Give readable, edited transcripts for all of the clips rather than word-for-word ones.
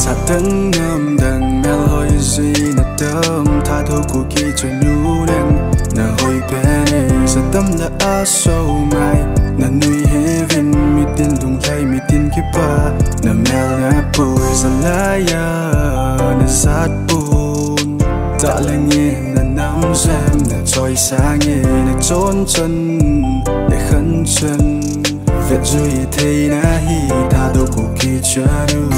Sa tấn nơm đằng mèo hơi gì nè tơm tha thu của kỳ cho nhu đen nè hơi bé này sa tâm là á sâu mai nè nuôi heaven mi tin lung lay mi tin kipa nè mèo nè bồi sa lá ya nè sát bùn ta lên nghe nè nắm xem nè trôi xa nghe nè trốn chân nè khấn chân Việt duy thấy na hi tha đâu của kỳ cho đủ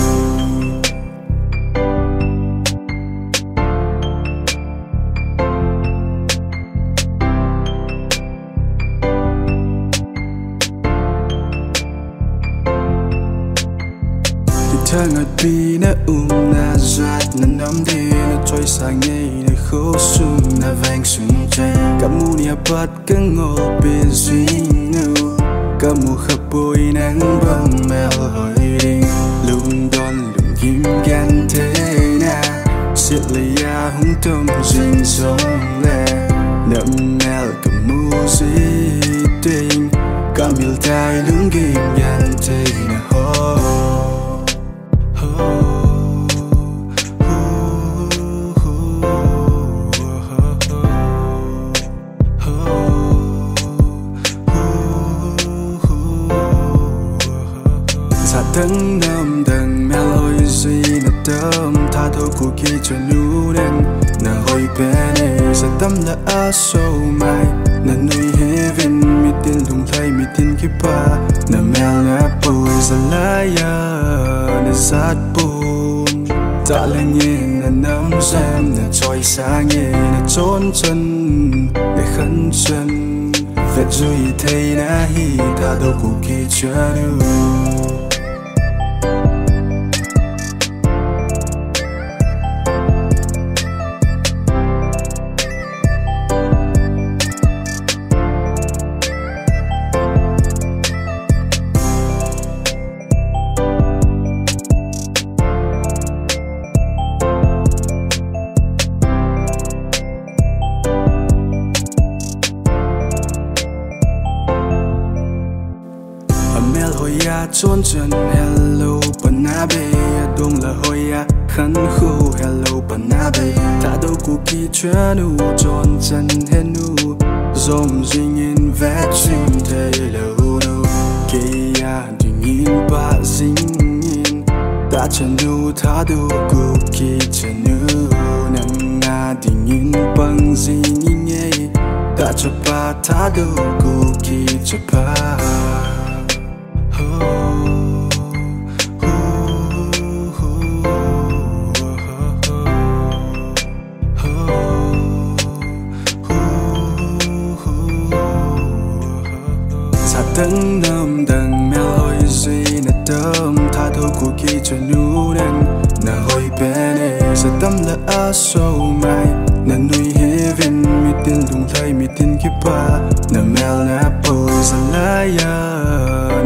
thang ngặt bi na na giat na nam đi na trôi sang ngay na khô sung na vang sung chay kamu nia pat keng ngol bên duy nu kamu khắp bôi nắng băng mèo hỏi đi lung đòn lung kim gan thế na siết lấy ya hung tâm dinh sống lẹ nậm mèo kamu duy tình kamil tai lung kim gan thế na ho tấn nơm đằng mèo hơi gì nè tơm tha thu của kỳ cho nhu đen nè hơi bé này sa tâm là á sâu mai nè nuôi heaven mi tin lung lay mi tin kipa nè mèo nè bồi sa lá ya nè sát bùn ta lên nghe nè nắm xem nè trôi xa nghe nè trốn chân nè khấn chân Việt duy thấy na hi tha đâu của kỳ cho đủ hoya chôn chân hello panabe đông là hoya khăn khô hello panabe ta đâu cuộc kỳ chuyên u chôn chân henu dòng dinh in vẽ chim thế lâu đâu kia đình in ba dinh in ta chân du ta đâu cuộc kỳ chân nu nang na đình in băng dinh in ye ta chapa ta đâu cuộc kỳ chapa tấn nơm đằng mèo hơi gì nè tơm tha thu của kỳ cho nhu đen nè hơi bé này sa tâm là á sâu mai nè nuôi heaven mi tin lung lay mi tin kipa nè mèo nè bồi sa lá ya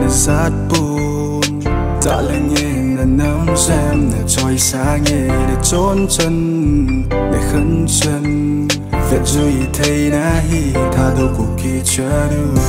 nè sát bùn ta lên nghe nè nắm xem nè trôi xa nghe nè trốn chân nè khấn chân Việt duy thấy na hi tha đâu của kỳ cho đủ